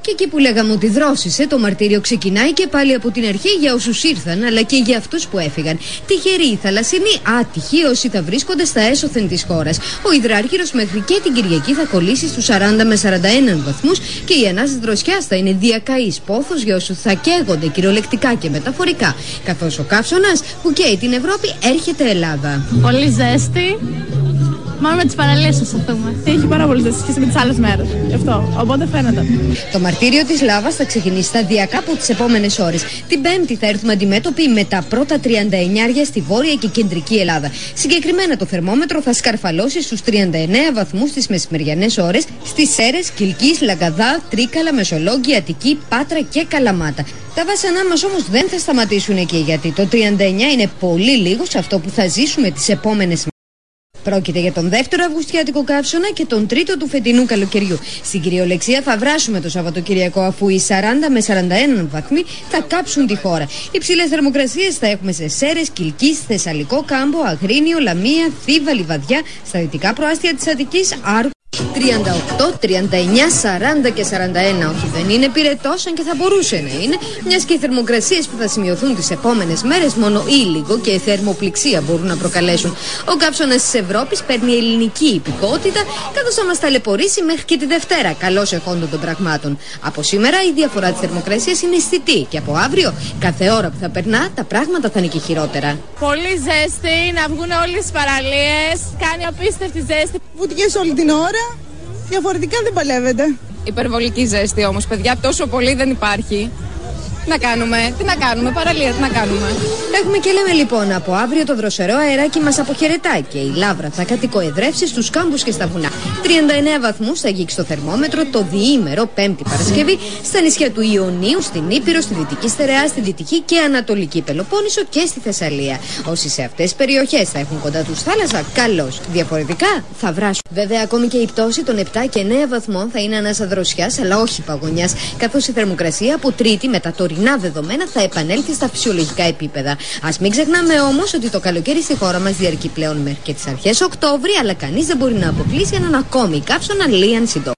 Και εκεί που λέγαμε ότι δρόσησε, το μαρτύριο ξεκινάει και πάλι από την αρχή για όσους ήρθαν, αλλά και για αυτούς που έφυγαν. Τυχεροί οι θαλασσινοί, άτυχοι όσοι θα βρίσκονται στα έσωθεν της χώρας. Ο υδράργυρος μέχρι και την Κυριακή θα κολλήσει στους 40 με 41 βαθμούς και η ανάσταση δροσιάς θα είναι διακαής πόθος για όσους θα καίγονται κυριολεκτικά και μεταφορικά. Καθώς ο καύσωνας που καίει την Ευρώπη έρχεται Ελλάδα. Πολύ ζέστη. Μόνο με τις παραλίες θα σταθούμε. Έχει πάρα πολύ ζέστη σχέση με τις άλλες μέρες. Γι' αυτό. Οπότε φαίνεται. Το μαρτύριο της λάβας θα ξεκινήσει σταδιακά από τις επόμενες ώρες. Την Πέμπτη θα έρθουμε αντιμέτωποι με τα πρώτα 39 στη βόρεια και κεντρική Ελλάδα. Συγκεκριμένα το θερμόμετρο θα σκαρφαλώσει στους 39 βαθμούς τις μεσημεριανές ώρες στις Σέρρες, Κιλκής, Λαγκαδά, Τρίκαλα, Μεσολόγγι, Αττική, Πάτρα και Καλαμάτα. Τα βάσανά μας όμως δεν θα σταματήσουν εκεί, γιατί το 39 είναι πολύ λίγο σε αυτό που θα ζήσουμε τις επόμενες μέρες. Πρόκειται για τον δεύτερο αυγουστιάτικο καύσωνα και τον τρίτο του φετινού καλοκαιριού. Στην κυριολεξία θα βράσουμε το Σαββατοκυριακό, αφού οι 40 με 41 βαθμοί θα κάψουν τη χώρα. Υψηλές θερμοκρασίες θα έχουμε σε Σέρρες, Κιλκής, Θεσσαλικό, Κάμπο, Αγρίνιο, Λαμία, Θήβα, Λιβαδιά, στα δυτικά προάστια της Αττικής, Άργο. 38, 39, 40 και 41. Όχι, δεν είναι πυρετός, αν και θα μπορούσε να είναι, μιας και οι θερμοκρασίες που θα σημειωθούν τις επόμενες μέρες μόνο ήλιγο και θερμοπληξία μπορούν να προκαλέσουν. Ο καύσωνας της Ευρώπης παίρνει ελληνική υπηκότητα, καθώς θα μας ταλαιπωρήσει μέχρι και τη Δευτέρα, καλώς εχόντων των πραγμάτων. Από σήμερα η διαφορά της θερμοκρασίας είναι αισθητή και από αύριο, κάθε ώρα που θα περνά, τα πράγματα θα είναι και χειρότερα. Πολύ ζέστη, να βγουν όλες τις παραλίες. Κάνει απίστευτη ζέστη. Βουτιές όλη την ώρα. Διαφορετικά δεν παλεύεται. Υπερβολική ζέστη όμως, παιδιά, τόσο πολύ δεν υπάρχει. Τι να κάνουμε, παραλία, τι να κάνουμε. Έχουμε και λέμε λοιπόν, από αύριο το δροσερό αεράκι μας αποχαιρετάει και η λάβρα θα κατοικοεδρεύσει στους κάμπους και στα βουνά. 39 βαθμούς θα αγγίξει το θερμόμετρο το διήμερο Πέμπτη Παρασκευή στα νησιά του Ιωνίου, στην Ήπειρο, στη Δυτική Στερεά, στη Δυτική και Ανατολική Πελοπόννησο και στη Θεσσαλία. Όσοι σε αυτές τις περιοχές θα έχουν κοντά τους θάλασσα, καλώς. Διαφορετικά θα βράσουν. Βέβαια, ακόμη και η πτώση των 7 και 9 βαθμών θα είναι ανάσα δροσιάς, αλλά όχι παγωνιάς, καθώς η θερμοκρασία από Τρίτη με τα τωρινά δεδομένα θα επανέλθει στα φυσιολογικά επίπεδα. Ας μην ξεχνάμε όμως ότι το καλοκαίρι στη χώρα μας διαρκεί πλέον μέχρι και τις αρχές Οκτώβρη, αλλά κανείς δεν μπορεί να αποκλείσει έναν ακόμη καύσωνα λίαν συντόμου.